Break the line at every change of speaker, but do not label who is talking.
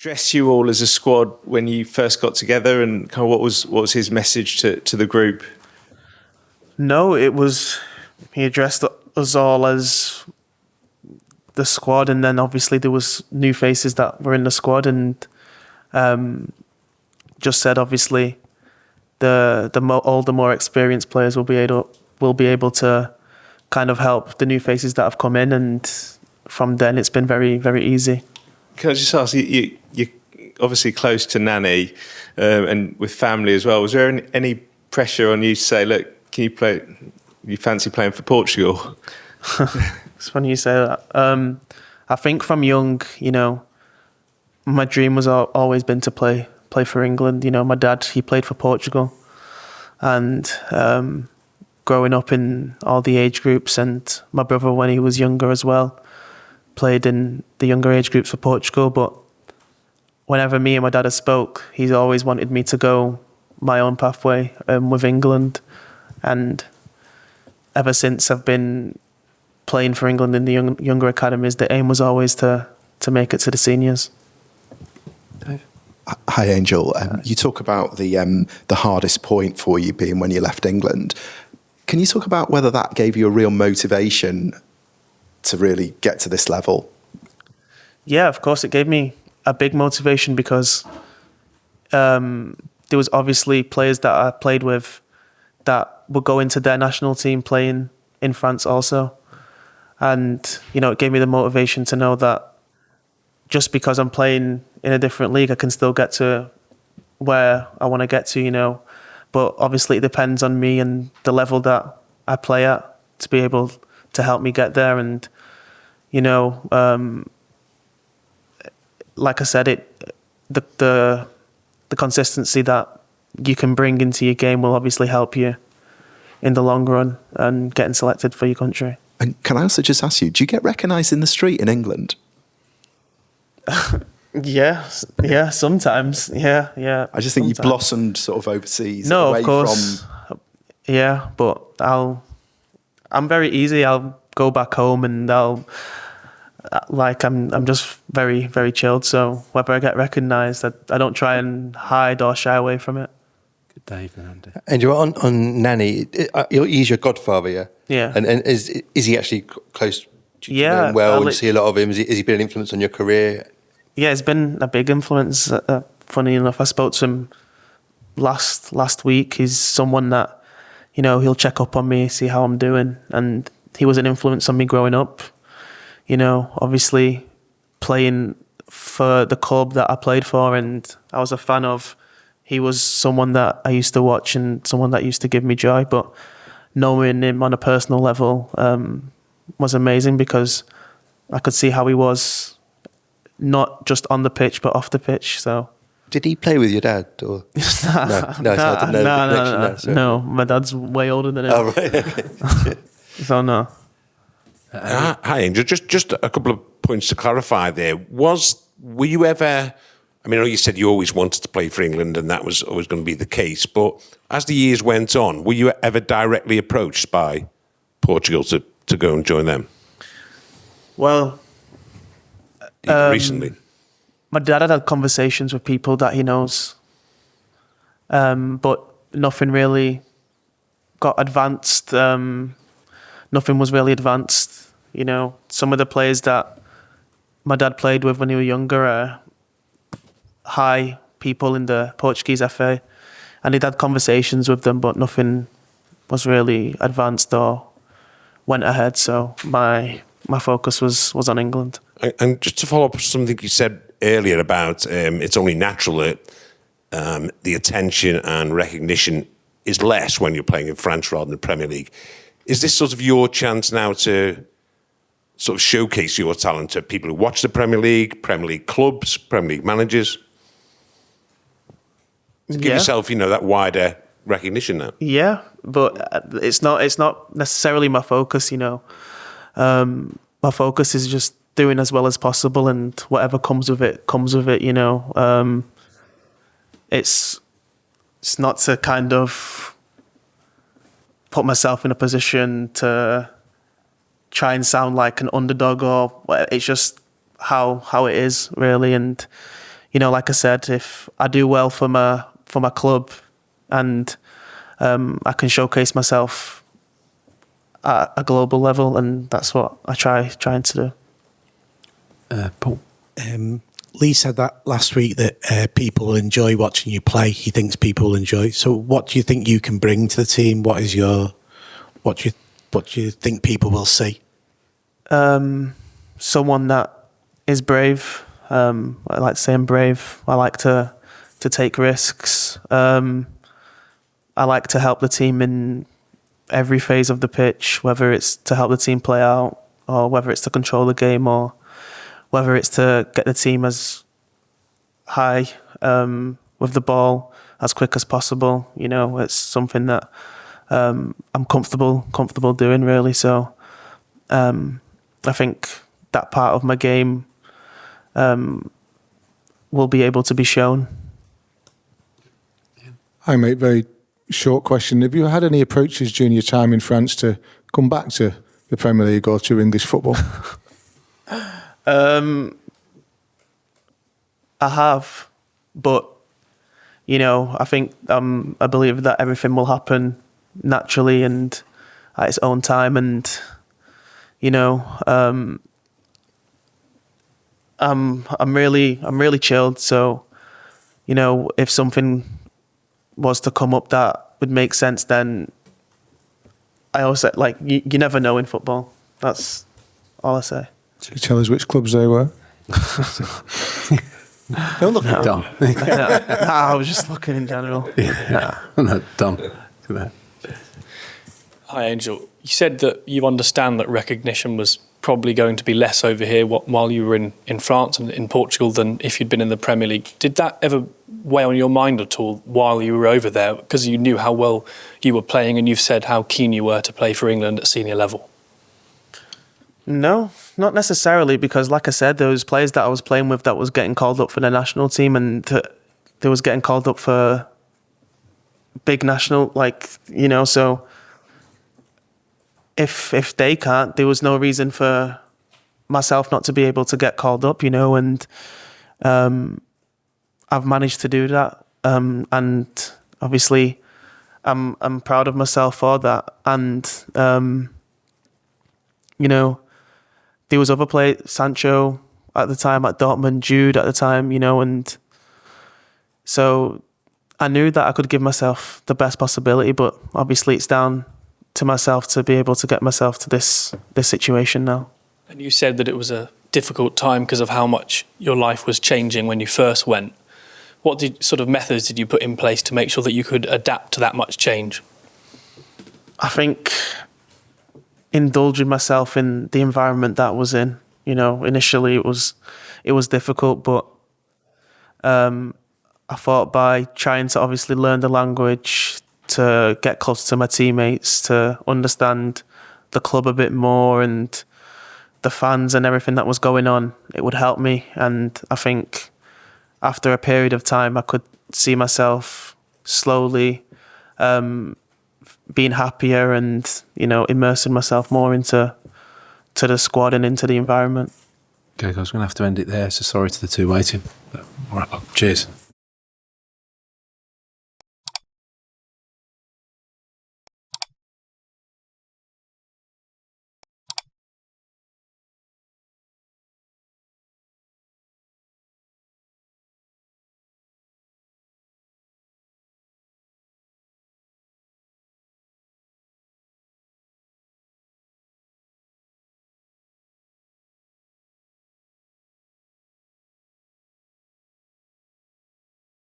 address you all as a squad when you first got together, and kind of what was his message to the group?
No, he addressed us all as the squad, and then obviously there was new faces that were in the squad, and just said obviously the older, more experienced players will be able to kind of help the new faces that have come in, and from then it's been very, very easy.
Can I just ask, you're obviously close to Nani and with family as well. Was there any pressure on you to say, look, you fancy playing for Portugal?
It's funny you say that. I think from young, my dream was always been to play for England. My dad, he played for Portugal, and growing up in all the age groups, and my brother, when he was younger as well, played in the younger age groups for Portugal. But whenever me and my dad have spoke, he's always wanted me to go my own pathway with England. And ever since I've been playing for England in the younger academies, the aim was always to make it to the seniors.
Hi, Angel. You talk about the hardest point for you being when you left England. Can you talk about whether that gave you a real motivation to really get to this level?
Yeah, of course, it gave me a big motivation because there was obviously players that I played with that would go into their national team playing in France also. And, it gave me the motivation to know that just because I'm playing in a different league, I can still get to where I want to get to, But obviously it depends on me and the level that I play at to be able to help me get there. And, like I said, the consistency that you can bring into your game will obviously help you in the long run and getting selected for your country.
And can I also just ask you, do you get recognised in the street in England?
Yeah, sometimes. Yeah.
I just think you've blossomed sort of overseas.
No,
away
of course. Yeah, but I'm very easy. I'll go back home and I'm just very, very chilled. So whether I get recognised, I don't try and hide or shy away from it.
Good day, Fernando. And you're on Nani. He's your godfather, yeah?
Yeah.
And is he actually close to you?
Yeah.
Well, you see a lot of him. Has he been an influence on your career?
Yeah, it's been a big influence. Funny enough, I spoke to him last week. He's someone that, he'll check up on me, see how I'm doing. And he was an influence on me growing up. Obviously playing for the club that I played for and I was a fan of. He was someone that I used to watch and someone that used to give me joy. But knowing him on a personal level was amazing because I could see how he was, not just on the pitch, but off the pitch. So,
did he play with your dad? Or?
No, my dad's way older than him.
Oh, right, okay.
So, no.
Hi, Angel. Just a couple of points to clarify there. Were you ever... I mean, I know you said you always wanted to play for England and that was always going to be the case, but as the years went on, were you ever directly approached by Portugal to go and join them?
Well...
recently?
My dad had conversations with people that he knows, but nothing really got advanced. Nothing was really advanced. Some of the players that my dad played with when he was younger are high people in the Portuguese FA, and he'd had conversations with them, but nothing was really advanced or went ahead. So my focus was on England.
And just to follow up something you said earlier about it's only natural that the attention and recognition is less when you're playing in France rather than the Premier League. Is this sort of your chance now to sort of showcase your talent to people who watch the Premier League clubs, Premier League managers? To give yourself, that wider recognition now.
Yeah, but it's not necessarily my focus, My focus is just doing as well as possible, and whatever comes with it, It's not to kind of put myself in a position to try and sound like an underdog, or it's just how it is really. And like I said, if I do well for my club, and I can showcase myself at a global level, and that's what I trying to do.
Paul.
Lee said that last week, that people will enjoy watching you play. He thinks people will enjoy. So what do you think you can bring to the team? What do you think people will see?
Someone that is brave. I like to say I'm brave. I like to take risks. I like to help the team in every phase of the pitch, whether it's to help the team play out, or whether it's to control the game, or whether it's to get the team as high with the ball as quick as possible. It's something that I'm comfortable doing, really. So I think that part of my game will be able to be shown.
Hi mate, very short question. Have you had any approaches during your time in France to come back to the Premier League or to English football?
I have, but I think I believe that everything will happen naturally and at its own time, and I'm really chilled. So if something was to come up that would make sense, then I always say, like, you never know in football. That's all I say.
Can you tell us which clubs they were?
Don't look at Dom.
I was just looking in general.
No, Dom.
Hi, Angel. You said that you understand that recognition was probably going to be less over here while you were in France and in Portugal than if you'd been in the Premier League. Did that ever weigh on your mind at all while you were over there? Because you knew how well you were playing, and you've said how keen you were to play for England at senior level.
No, not necessarily, because like I said, there was players that I was playing with that was getting called up for the national team, and they was getting called up for big national, so if they can't, there was no reason for myself not to be able to get called up, and I've managed to do that, and obviously I'm proud of myself for that, and there was other players, Sancho at the time at Dortmund, Jude at the time, and so I knew that I could give myself the best possibility, but obviously it's down to myself to be able to get myself to this situation now.
And you said that it was a difficult time because of how much your life was changing when you first went. What sort of methods did you put in place to make sure that you could adapt to that much change?
I think indulging myself in the environment that I was in. Initially it was difficult, but I thought by trying to obviously learn the language, to get close to my teammates, to understand the club a bit more and the fans and everything that was going on, it would help me. And I think after a period of time, I could see myself slowly being happier and, immersing myself more into the squad and into the environment.
Okay, guys, we're going to have to end it there. So sorry to the two waiting. But we'll wrap up. Cheers.